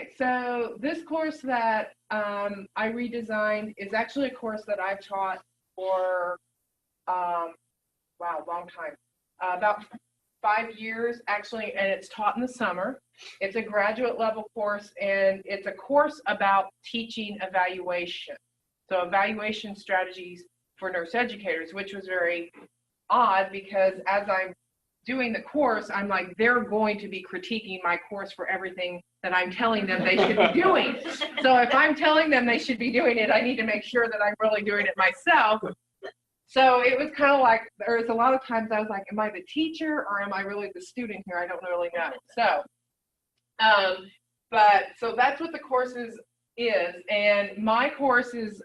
Okay, so this course that I redesigned is actually a course that I've taught for, wow, long time, about 5 years actually, and it's taught in the summer. It's a graduate level course, and it's a course about teaching evaluation. So evaluation strategies for nurse educators, which was very odd because as I'm doing the course, I'm like, they're going to be critiquing my course for everything that I'm telling them they should be doing. So if I'm telling them they should be doing it, I need to make sure that I'm really doing it myself. So it was kind of like, there was a lot of times I was like, am I the teacher or am I really the student here? I don't really know. So that's what the course is. And my course is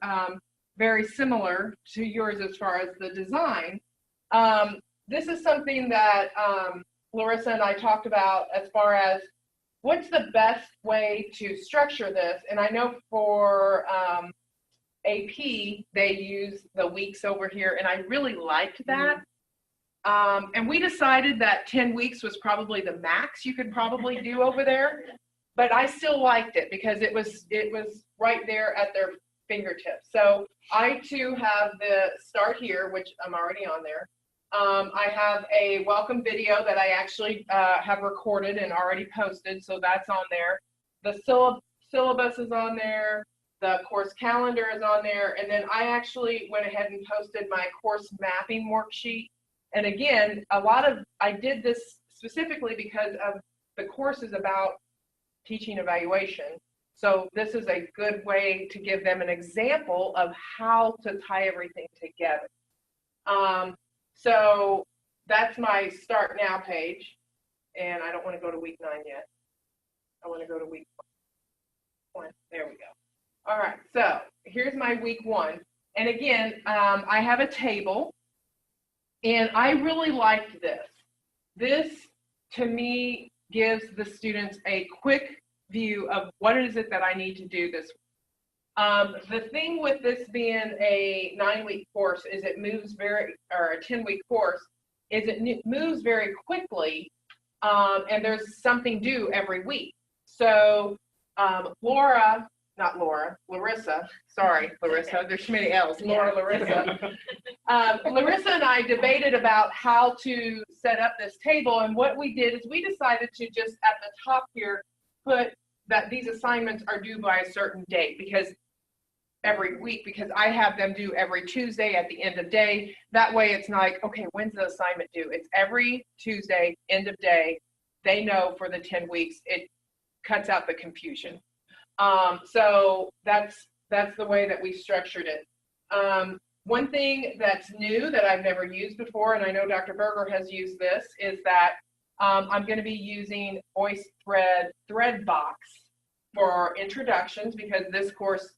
very similar to yours as far as the design. This is something that Larissa and I talked about as far as what's the best way to structure this. And I know for AP, they use the weeks over here, and I really liked that. And we decided that 10 weeks was probably the max you could probably do over there. But I still liked it because it was right there at their fingertips. So I too have the start here, which I'm already on there. I have a welcome video that I actually have recorded and already posted, so that's on there. The syllabus is on there. The course calendar is on there. And then I actually went ahead and posted my course mapping worksheet. And again, I did this specifically because of the course is about teaching evaluation. So this is a good way to give them an example of how to tie everything together. So that's my Start Now page, and I don't want to go to week 9 yet. I want to go to week 1. There we go. All right, so here's my week 1. And again, I have a table, and I really liked this. This, to me, gives the students a quick view of what is it that I need to do this week. The thing with this being a 9-week course is it moves or a 10-week course, is it moves very quickly, and there's something due every week. So Larissa, sorry, Larissa, there's too many L's, Larissa. Larissa and I debated about how to set up this table, and what we did is we decided to just at the top here put that these assignments are due by a certain date, because every week, because I have them due every Tuesday at the end of day. That way it's not like, okay, when's the assignment due? It's every Tuesday, end of day. They know for the 10 weeks. It cuts out the confusion. So that's the way that we structured it. One thing that's new that I've never used before, and I know Dr. Berger has used this, is that I'm going to be using Thread Box for introductions, because this course,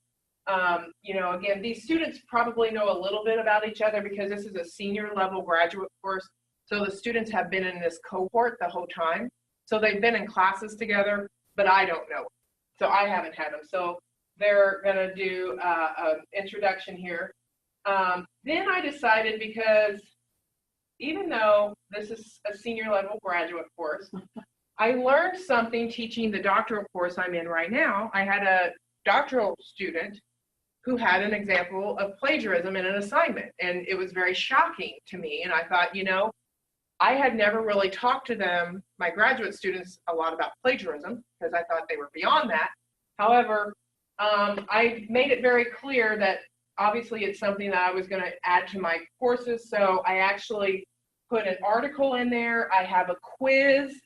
again, these students probably know a little bit about each other because this is a senior level graduate course. So the students have been in this cohort the whole time. So they've been in classes together, but I don't know. So I haven't had them. So they're going to do an introduction here. Then I decided, because even though this is a senior level graduate course, I learned something teaching the doctoral course I'm in right now. I had a doctoral student who had an example of plagiarism in an assignment, and it was very shocking to me. And I thought, I had never really talked to them, my graduate students, a lot about plagiarism, because I thought they were beyond that. However, I made it very clear that obviously it's something that I was going to add to my courses. So I actually put an article in there. I have a quiz,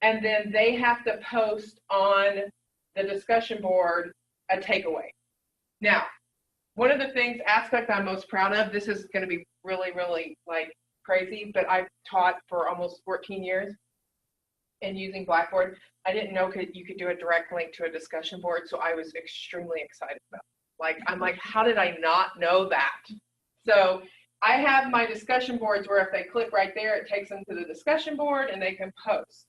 and then they have to post on the discussion board a takeaway. Now, one of the aspect I'm most proud of, this is going to be really, really like crazy, but I've taught for almost 14 years and using Blackboard. I didn't know you could do a direct link to a discussion board, so I was extremely excited about it. I'm like, how did I not know that? So I have my discussion boards where if they click right there, it takes them to the discussion board and they can post.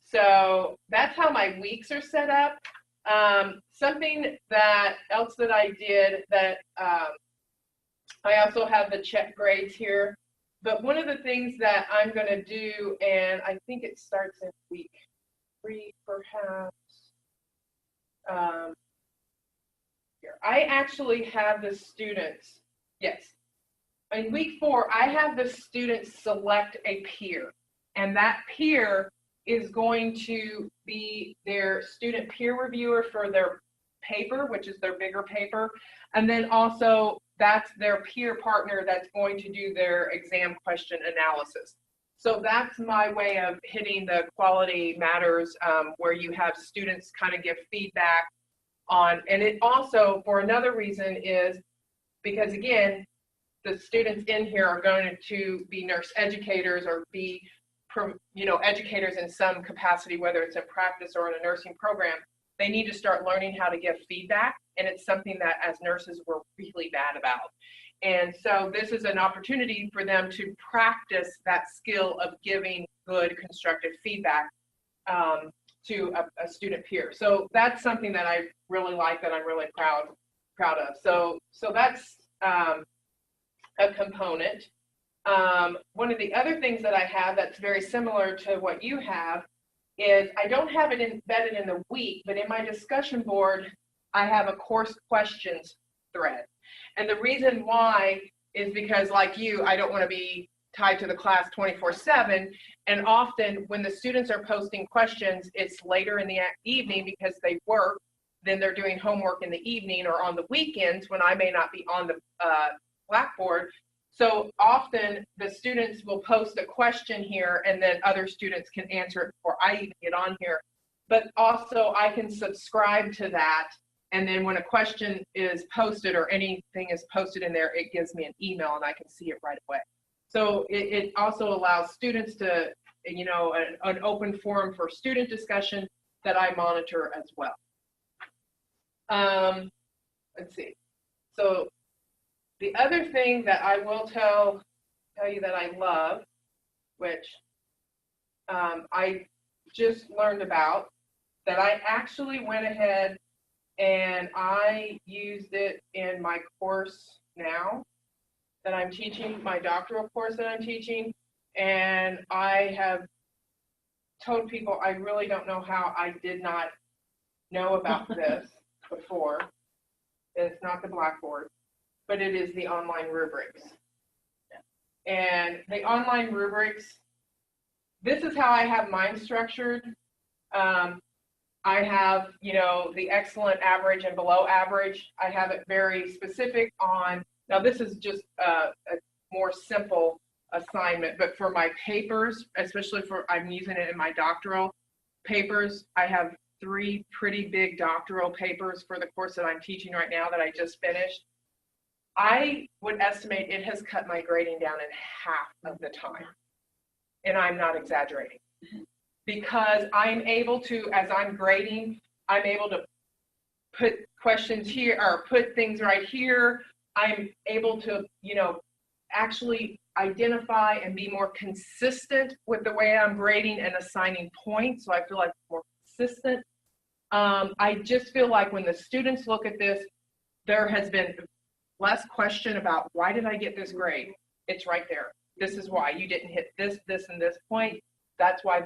So that's how my weeks are set up. Something else that I did that I also have the check grades here. But one of the things that I'm going to do, and I think it starts in week 3 perhaps. here. I actually have the students, yes. In week 4, I have the students select a peer, and that peer is going to be their student peer reviewer for their paper, which is their bigger paper, and then also that's their peer partner that's going to do their exam question analysis. So that's my way of hitting the quality matters, where you have students kind of give feedback on, and it also, for another reason, is because again, the students in here are going to be nurse educators or be, educators in some capacity, whether it's in practice or in a nursing program. They need to start learning how to give feedback, and it's something that as nurses we're really bad about. And so this is an opportunity for them to practice that skill of giving good constructive feedback to a student peer. So that's something that I really like, that I'm really proud of. So that's a component. One of the other things that I have that's very similar to what you have is I don't have it embedded in the week, but in my discussion board, I have a course questions thread. And the reason why is because, like you, I don't want to be tied to the class 24/7. And often when the students are posting questions, it's later in the evening because they work, then they're doing homework in the evening or on the weekends when I may not be on the Blackboard. So often the students will post a question here and then other students can answer it before I even get on here. But also I can subscribe to that, and then when a question is posted or anything is posted in there, it gives me an email and I can see it right away. So it also allows students to, an open forum for student discussion that I monitor as well. Let's see. So the other thing that I will tell you that I love, which I just learned about, that I actually went ahead and I used it in my course now that I'm teaching, my doctoral course that I'm teaching, and I have told people I really don't know how I did not know about this before. It's not the Blackboard, but it is the online rubrics. And the online rubrics, this is how I have mine structured. I have, the excellent, average, and below average. I have it very specific on, now this is just a more simple assignment, but for my papers, especially I'm using it in my doctoral papers, I have 3 pretty big doctoral papers for the course that I'm teaching right now that I just finished. I would estimate it has cut my grading down in half of the time. And I'm not exaggerating. Because I'm able to, as I'm grading, I'm able to put questions here or put things right here. I'm able to, actually identify and be more consistent with the way I'm grading and assigning points. So I feel like more consistent. I just feel like when the students look at this, there has been less question about why did I get this grade? It's right there. This is why you didn't hit this, and this point. That's why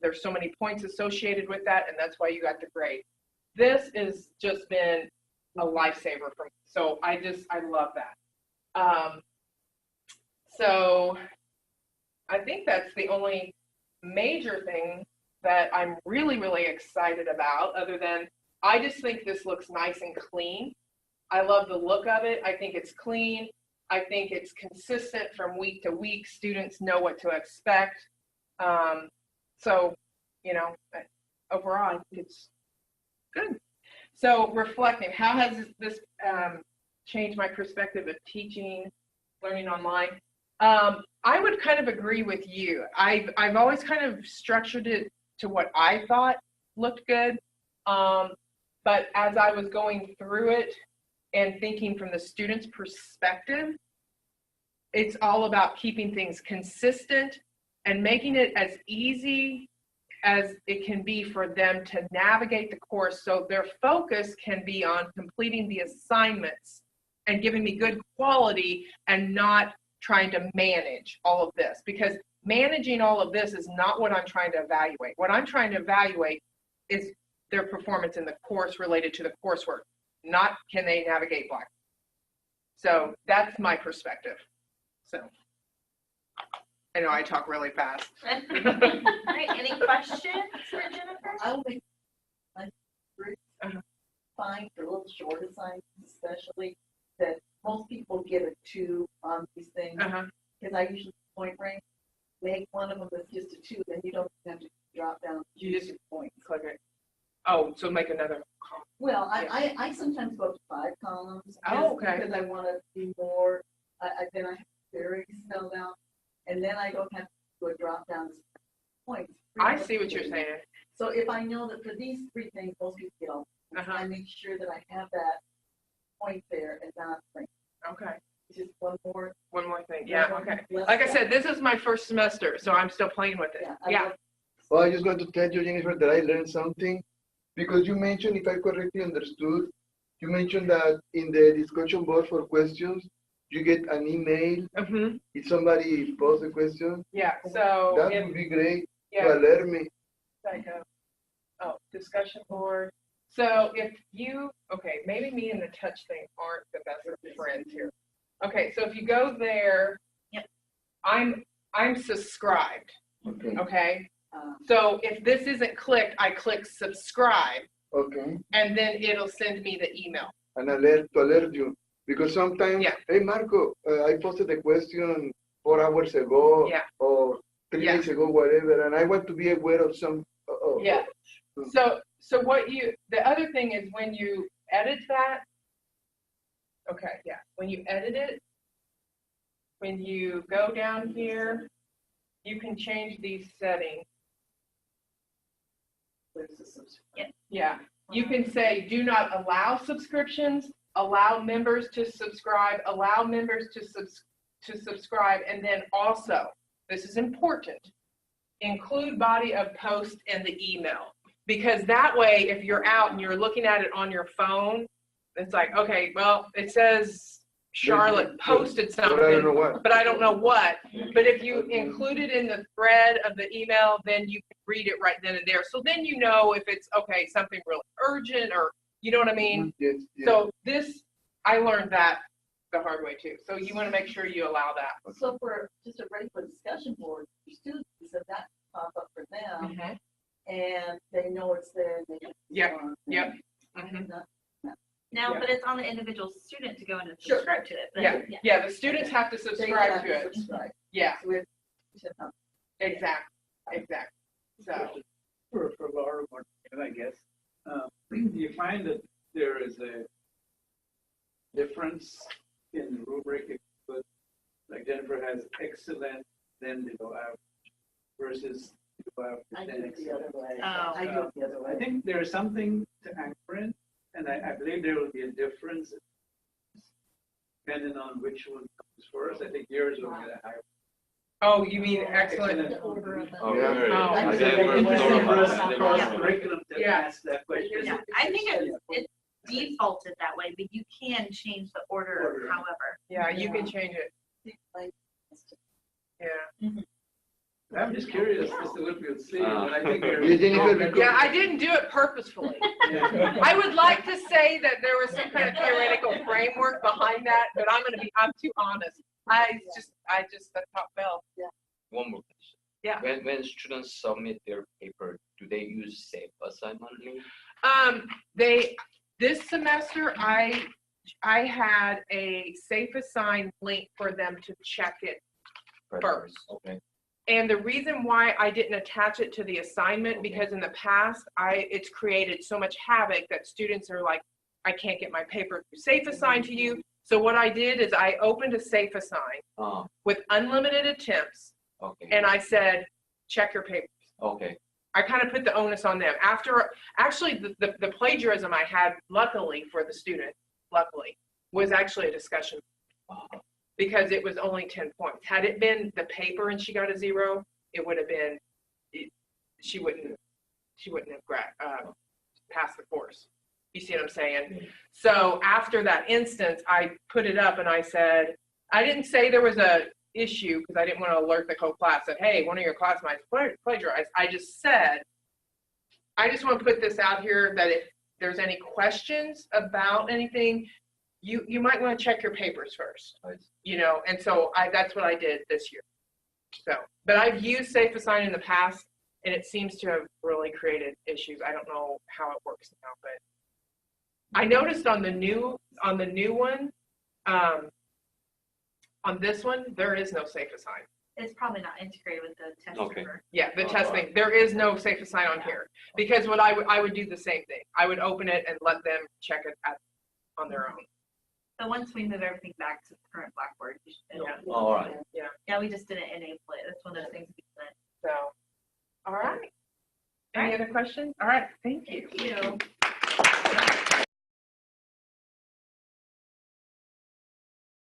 there's so many points associated with that, and that's why you got the grade. This has just been a lifesaver for me. So I love that. So I think that's the only major thing that I'm really, really excited about, other than I just think this looks nice and clean. I love the look of it. I think it's clean. I think it's consistent from week to week. Students know what to expect. So, overall, I think it's good. So reflecting, how has this changed my perspective of teaching, learning online? I would kind of agree with you. I've always kind of structured it to what I thought looked good. But as I was going through it and thinking from the student's perspective, it's all about keeping things consistent and making it as easy as it can be for them to navigate the course, so their focus can be on completing the assignments and giving me good quality and not trying to manage all of this, because managing all of this is not what I'm trying to evaluate. What I'm trying to evaluate is their performance in the course related to the coursework, not can they navigate Black. So that's my perspective. So I know I talk really fast. All right, any questions for Jennifer? I'll make my group fine for little short assignments, especially that most people get a 2 on these things. Because I usually point rank, make one of them that's just a 2, then you don't have to drop down. You just points. click it. Oh, so make another call. Well, I sometimes go up to 5 columns. Oh, okay. Because I want to be more, then I have very spelled out, and then I don't have to do a drop down points. I see what you're saying. So if I know that for these 3 things, most people get all, I make sure that I have that point there and not like. Okay. Just one more thing. Yeah, okay. Like I said, this is my first semester, so I'm still playing with it. Yeah. Well, I just want to tell you, Jennifer, that I learned something because you mentioned, if I correctly understood, you mentioned that in the discussion board for questions, you get an email if somebody posts a question. Yeah, so. That would be great to alert me. Oh, discussion board. So if you, okay, maybe me and the touch thing aren't the best of friends here. Okay, so if you go there, I'm subscribed. Okay. So if this isn't clicked, I click subscribe. Okay. And then it'll send me the email. An alert to alert you. Because sometimes, hey, Marco, I posted a question 4 hours ago or 3 days ago, whatever, and I want to be aware of some. So what the other thing is when you edit that, when you edit it, when you go down here, you can change these settings. You can say, do not allow subscriptions, allow members to subscribe, allow members to subscribe, and then also, this is important, include body of post in the email. Because that way, if you're out and you're looking at it on your phone, it's like, okay, well, it says Charlotte posted something, but I don't know what. But if you include it in the thread of the email, then you can read it right then and there. So then you know if it's, okay, something really urgent or, you know what I mean? So this, I learned that the hard way too. So you want to make sure you allow that. So for just a regular discussion board, for students, so that pop up for them, and they know it's there. And they Now, but it's on the individual student to go in and subscribe to it. But the students have to subscribe to it. Yeah. Exactly. So for Laura, I guess, do you find that there is a difference in the rubric? If you put, like Jennifer has excellent, then below average, versus below average, then excellent. I do it the other way. I think there is something to anchor in, and I believe there will be a difference depending on which one comes first. I think yours will get a higher. Oh, you mean excellent? Curriculum to ask that question. Yeah, I think it's defaulted that way, but you can change the order, however. Yeah, you can change it. Yeah. I'm just curious as to what we'll see, but I think I didn't do it purposefully. I would like to say that there was some kind of theoretical framework behind that, but I'm too honest. I just the top fell. One more question. Yeah. When students submit their paper, do they use safe assignment link? This semester I had a safe assign link for them to check it first. Okay. And the reason why I didn't attach it to the assignment, because in the past, it's created so much havoc that students are like, I can't get my paper safe assigned to you. So what I did is I opened a safe assign with unlimited attempts. Okay. And I said, check your papers. Okay. I kind of put the onus on them. Actually, the plagiarism I had, luckily for the student, was actually a discussion. Because it was only 10 points. Had it been the paper and she got a 0, it would have been, she wouldn't have passed the course. You see what I'm saying? So after that instance, I put it up and I said, I didn't say there was a issue because I didn't want to alert the whole class that, hey, one of your classmates plagiarized. I just said, I just want to put this out here that if there's any questions about anything, you might want to check your papers first, you know, and so that's what I did this year. So, but I've used Safe Assign in the past, and it seems to have really created issues. I don't know how it works now, but I noticed on the new one, on this one, there is no Safe Assign. It's probably not integrated with the test Okay. server. Yeah, the testing, there is no Safe Assign on here, because what I would do the same thing. I would open it and let them check it on their own. So once we move everything back to the current Blackboard, Yeah. All right. yeah, we just didn't enable it. That's one of those things we didn't. So, all right. Any other questions? All right, thank you. Thank you.